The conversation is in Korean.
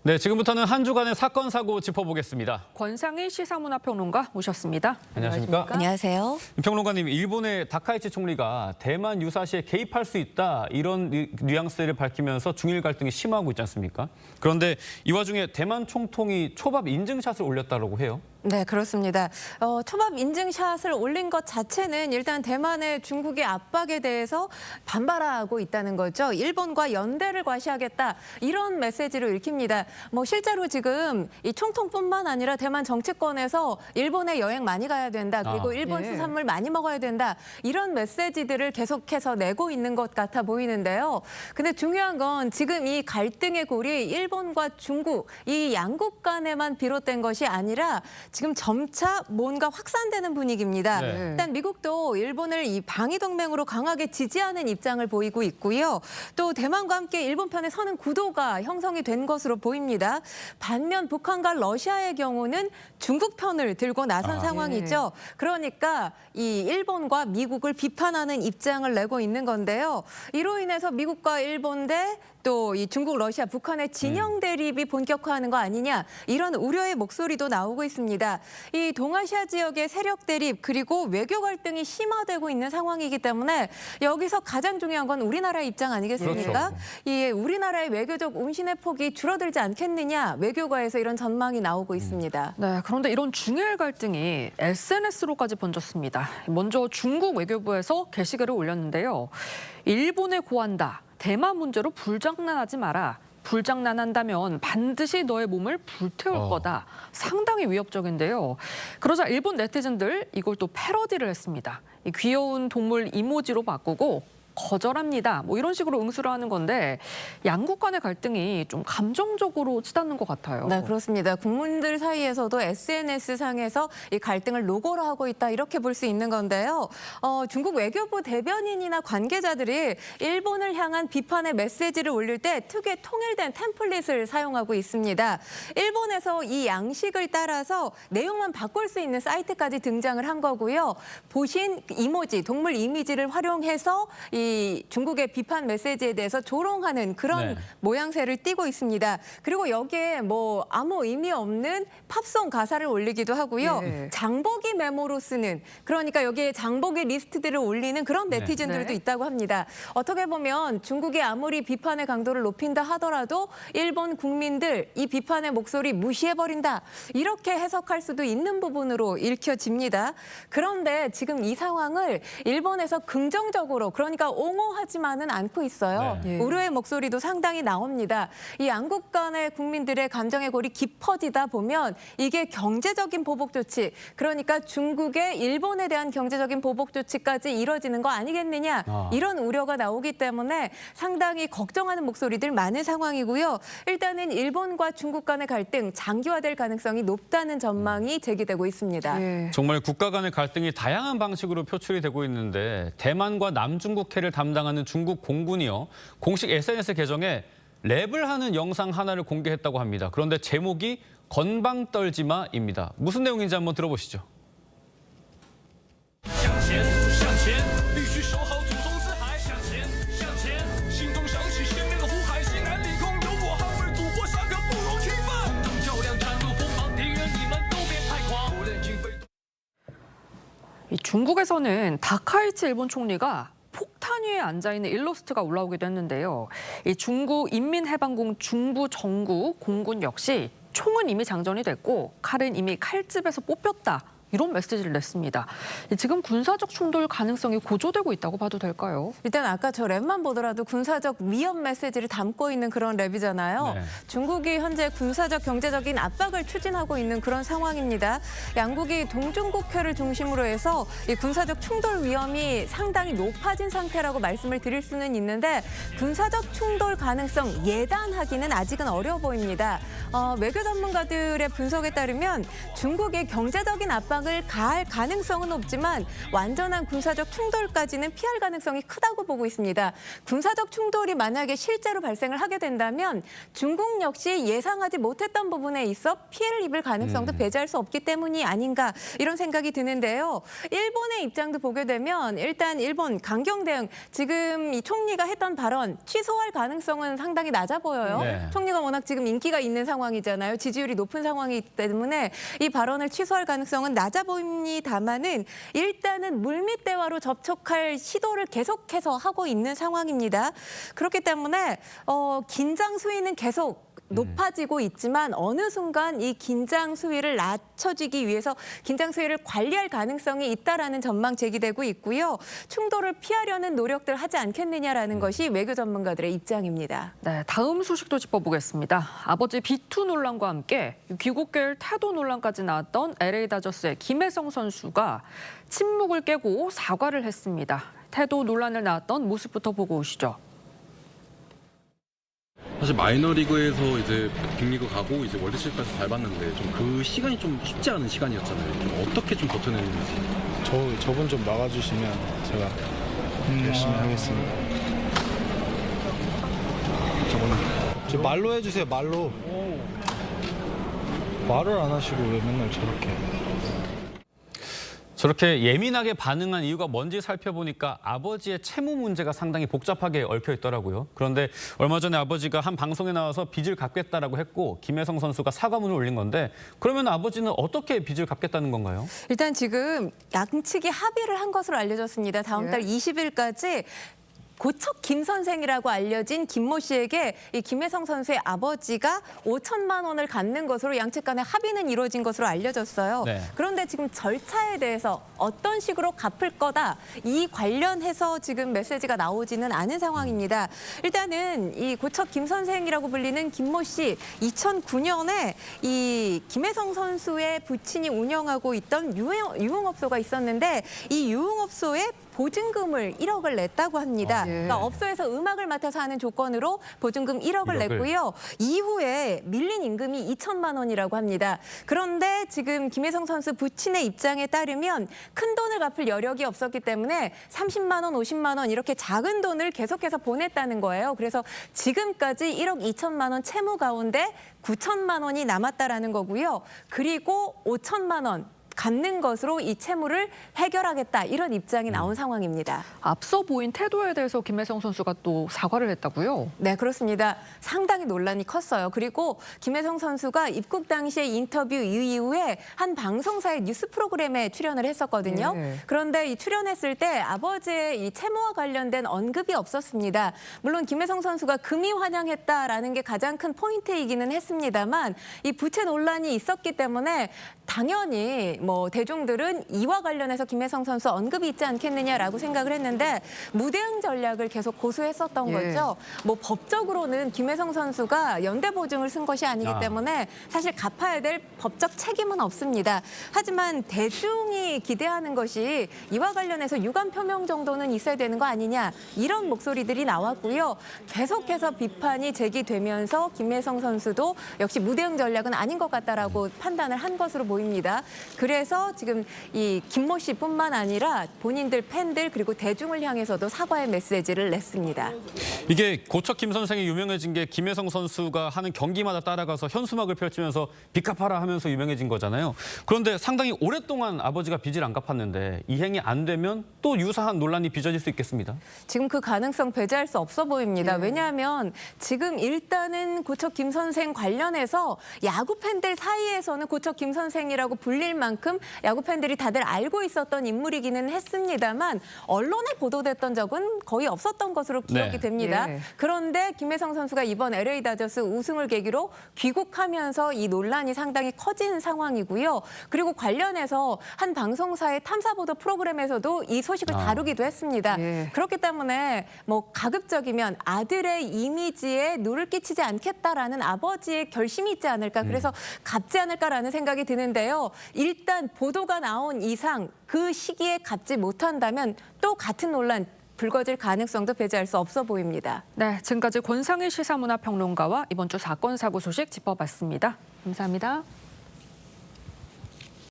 네, 지금부터는 한 주간의 사건 사고 짚어보겠습니다. 권상일 시사문화평론가 모셨습니다. 안녕하십니까? 안녕하세요. 평론가님, 일본의 다카이치 총리가 대만 유사시에 개입할 수 있다 이런 뉘앙스를 밝히면서 중일 갈등이 심화하고 있지 않습니까? 그런데 이 와중에 대만 총통이 초밥 인증샷을 올렸다고 해요. 네, 그렇습니다. 초밥 인증샷을 올린 것 자체는 일단 대만의 중국의 압박에 대해서 반발하고 있다는 거죠. 일본과 연대를 과시하겠다 이런 메시지를 읽힙니다. 실제로 지금 이 총통뿐만 아니라 대만 정치권에서 일본에 여행 많이 가야 된다. 그리고 일본 수산물 많이 먹어야 된다. 이런 메시지들을 계속해서 내고 있는 것 같아 보이는데요. 근데 중요한 건 지금 이 갈등의 골이 일본과 중국 이 양국 간에만 비롯된 것이 아니라 지금 점차 뭔가 확산되는 분위기입니다. 네. 일단 미국도 일본을 이 방위 동맹으로 강하게 지지하는 입장을 보이고 있고요. 또 대만과 함께 일본 편에 서는 구도가 형성이 된 것으로 보입니다. 반면 북한과 러시아의 경우는 중국 편을 들고 나선 상황이죠. 그러니까 이 일본과 미국을 비판하는 입장을 내고 있는 건데요. 이로 인해서 미국과 일본 대 또 이 중국, 러시아, 북한의 진영 대립이 본격화하는 거 아니냐 이런 우려의 목소리도 나오고 있습니다. 이 동아시아 지역의 세력 대립 그리고 외교 갈등이 심화되고 있는 상황이기 때문에 여기서 가장 중요한 건 우리나라의 입장 아니겠습니까? 그렇죠. 이 우리나라의 외교적 운신의 폭이 줄어들지 않겠느냐 외교가에서 이런 전망이 나오고 있습니다. 네, 그런데 이런 중일 갈등이 SNS로까지 번졌습니다. 먼저 중국 외교부에서 게시글을 올렸는데요. 일본에 고한다. 대만 문제로 불장난하지 마라. 불장난한다면 반드시 너의 몸을 불태울 거다. 상당히 위협적인데요. 그러자 일본 네티즌들 이걸 또 패러디를 했습니다. 이 귀여운 동물 이모지로 바꾸고 거절합니다. 이런 식으로 응수를 하는 건데 양국 간의 갈등이 좀 감정적으로 치닫는 것 같아요. 네, 그렇습니다. 국민들 사이에서도 SNS상에서 이 갈등을 노골화 하고 있다 이렇게 볼 수 있는 건데요. 중국 외교부 대변인이나 관계자들이 일본을 향한 비판의 메시지를 올릴 때 특유의 통일된 템플릿을 사용하고 있습니다. 일본에서 이 양식을 따라서 내용만 바꿀 수 있는 사이트까지 등장을 한 거고요. 보신 이모지, 동물 이미지를 활용해서 이 중국의 비판 메시지에 대해서 조롱하는 그런 모양새를 띠고 있습니다. 그리고 여기에 아무 의미 없는 팝송 가사를 올리기도 하고요. 장보기 메모로 쓰는 그러니까 여기에 장보기 리스트들을 올리는 그런 네티즌들도 있다고 합니다. 어떻게 보면 중국이 아무리 비판의 강도를 높인다 하더라도 일본 국민들 이 비판의 목소리 무시해버린다. 이렇게 해석할 수도 있는 부분으로 읽혀집니다. 그런데 지금 이 상황을 일본에서 긍정적으로 그러니까 옹호하지만은 않고 있어요. 우려의 목소리도 상당히 나옵니다. 이 양국 간의 국민들의 감정의 골이 깊어지다 보면 이게 경제적인 보복 조치, 그러니까 중국의 일본에 대한 경제적인 보복 조치까지 이뤄지는 거 아니겠느냐 이런 우려가 나오기 때문에 상당히 걱정하는 목소리들 많은 상황이고요. 일단은 일본과 중국 간의 갈등 장기화될 가능성이 높다는 전망이 제기되고 있습니다. 정말 국가 간의 갈등이 다양한 방식으로 표출이 되고 있는데 대만과 남중국해를 담당하는 중국 공군이요. 공식 SNS 계정에 랩을 하는 영상 하나를 공개했다고 합니다. 그런데 제목이 건방 떨지마입니다. 무슨 내용인지 한번 들어보시죠. 이 중국에서는 다카이치 일본 총리가 폭탄 위에 앉아있는 일러스트가 올라오기도 했는데요. 이 중국 인민해방군 중부 정구 공군 역시 총은 이미 장전이 됐고 칼은 이미 칼집에서 뽑혔다. 이런 메시지를 냈습니다. 지금 군사적 충돌 가능성이 고조되고 있다고 봐도 될까요? 일단 아까 저 랩만 보더라도 군사적 위협 메시지를 담고 있는 그런 랩이잖아요. 중국이 현재 군사적 경제적인 압박을 추진하고 있는 그런 상황입니다. 양국이 동중국해를 중심으로 해서 이 군사적 충돌 위험이 상당히 높아진 상태라고 말씀을 드릴 수는 있는데 군사적 충돌 가능성 예단하기는 아직은 어려워 보입니다. 외교 전문가들의 분석에 따르면 중국의 경제적인 압박 영향을 가할 가능성은 없지만 완전한 군사적 충돌까지는 피할 가능성이 크다고 보고 있습니다. 군사적 충돌이 만약에 실제로 발생을 하게 된다면 중국 역시 예상하지 못했던 부분에 있어 피해를 입을 가능성도 배제할 수 없기 때문이 아닌가 이런 생각이 드는데요. 일본의 입장도 보게 되면 일단 일본 강경 대응 지금 이 총리가 했던 발언 취소할 가능성은 상당히 낮아 보여요. 네. 총리가 워낙 지금 인기가 있는 상황이잖아요. 지지율이 높은 상황이기 때문에 이 발언을 취소할 가능성은 낮아 보입니다만은 일단은 물밑 대화로 접촉할 시도를 계속해서 하고 있는 상황입니다. 그렇기 때문에 긴장 수위는 계속 높아지고 있지만 어느 순간 이 긴장 수위를 낮춰주기 위해서 긴장 수위를 관리할 가능성이 있다라는 전망 제기되고 있고요. 충돌을 피하려는 노력들 하지 않겠느냐라는 것이 외교 전문가들의 입장입니다. 네, 다음 소식도 짚어보겠습니다. 아버지 비투 논란과 함께 귀국길 태도 논란까지 나왔던 LA 다저스의 김혜성 선수가 침묵을 깨고 사과를 했습니다. 태도 논란을 낳았던 모습부터 보고 오시죠. 사실 마이너리그에서 이제 빅리그 가고 이제 월드시리즈까지 밟았는데 좀 그 시간이 좀 쉽지 않은 시간이었잖아요. 좀 어떻게 좀 버텨냈는지. 저분 좀 나가주시면 제가 열심히 하겠습니다. 저 말로 해주세요. 말로. 말을 안 하시고 왜 맨날 저렇게 예민하게 반응한 이유가 뭔지 살펴보니까 아버지의 채무 문제가 상당히 복잡하게 얽혀 있더라고요. 그런데 얼마 전에 아버지가 한 방송에 나와서 빚을 갚겠다라고 했고 김혜성 선수가 사과문을 올린 건데 그러면 아버지는 어떻게 빚을 갚겠다는 건가요? 일단 지금 양측이 합의를 한 것으로 알려졌습니다. 다음 달 20일까지 고척 김 선생이라고 알려진 김모 씨에게 이 김혜성 선수의 아버지가 5천만 원을 갚는 것으로 양측 간의 합의는 이루어진 것으로 알려졌어요. 네. 그런데 지금 절차에 대해서 어떤 식으로 갚을 거다 이 관련해서 지금 메시지가 나오지는 않은 상황입니다. 일단은 이 고척 김 선생이라고 불리는 김모 씨 2009년에 이 김혜성 선수의 부친이 운영하고 있던 유흥업소가 있었는데 이 유흥업소에 보증금을 1억을 냈다고 합니다. 그러니까 업소에서 음악을 맡아서 하는 조건으로 보증금 1억을 냈고요. 이후에 밀린 임금이 2천만 원이라고 합니다. 그런데 지금 김혜성 선수 부친의 입장에 따르면 큰 돈을 갚을 여력이 없었기 때문에 30만 원, 50만 원 이렇게 작은 돈을 계속해서 보냈다는 거예요. 그래서 지금까지 1억 2천만 원 채무 가운데 9천만 원이 남았다라는 거고요. 그리고 5천만 원. 갚는 것으로 이 채무를 해결하겠다 이런 입장이 나온 상황입니다. 앞서 보인 태도에 대해서 김혜성 선수가 또 사과를 했다고요? 네, 그렇습니다. 상당히 논란이 컸어요. 그리고 김혜성 선수가 입국 당시에 인터뷰 이후에 한 방송사의 뉴스 프로그램에 출연을 했었거든요. 그런데 이 출연했을 때 아버지의 이 채무와 관련된 언급이 없었습니다. 물론 김혜성 선수가 금이 환영했다라는 게 가장 큰 포인트이기는 했습니다만 이 부채 논란이 있었기 때문에 당연히 대중들은 이와 관련해서 김혜성 선수 언급이 있지 않겠느냐라고 생각을 했는데 무대응 전략을 계속 고수했었던 거죠. 법적으로는 김혜성 선수가 연대 보증을 쓴 것이 아니기 때문에 사실 갚아야 될 법적 책임은 없습니다. 하지만 대중이 기대하는 것이 이와 관련해서 유감 표명 정도는 있어야 되는 거 아니냐 이런 목소리들이 나왔고요. 계속해서 비판이 제기되면서 김혜성 선수도 역시 무대응 전략은 아닌 것 같다라고 판단을 한 것으로 보입니다. 그래서 지금 이 김모 씨뿐만 아니라 본인들 팬들 그리고 대중을 향해서도 사과의 메시지를 냈습니다. 이게 고척 김 선생이 유명해진 게 김혜성 선수가 하는 경기마다 따라가서 현수막을 펼치면서 빚 갚아라 하면서 유명해진 거잖아요. 그런데 상당히 오랫동안 아버지가 빚을 안 갚았는데 이행이 안 되면 또 유사한 논란이 빚어질 수 있겠습니다. 지금 그 가능성 배제할 수 없어 보입니다. 왜냐하면 지금 일단은 고척 김 선생 관련해서 야구 팬들 사이에서는 고척 김 선생이라고 불릴 만큼 야구 팬들이 다들 알고 있었던 인물이기는 했습니다만 언론에 보도됐던 적은 거의 없었던 것으로 기억이 됩니다. 그런데 김혜성 선수가 이번 LA 다저스 우승을 계기로 귀국하면서 이 논란이 상당히 커진 상황이고요. 그리고 관련해서 한 방송사의 탐사보도 프로그램에서도 이 소식을 다루기도 했습니다. 그렇기 때문에 가급적이면 아들의 이미지에 누를 끼치지 않겠다라는 아버지의 결심이 있지 않을까. 그래서 갚지 않을까라는 생각이 드는데요. 일단 보도가 나온 이상 그 시기에 갚지 못한다면 또 같은 논란 불거질 가능성도 배제할 수 없어 보입니다. 네, 지금까지 권상일 시사문화평론가와 이번 주 사건 사고 소식 짚어봤습니다. 감사합니다.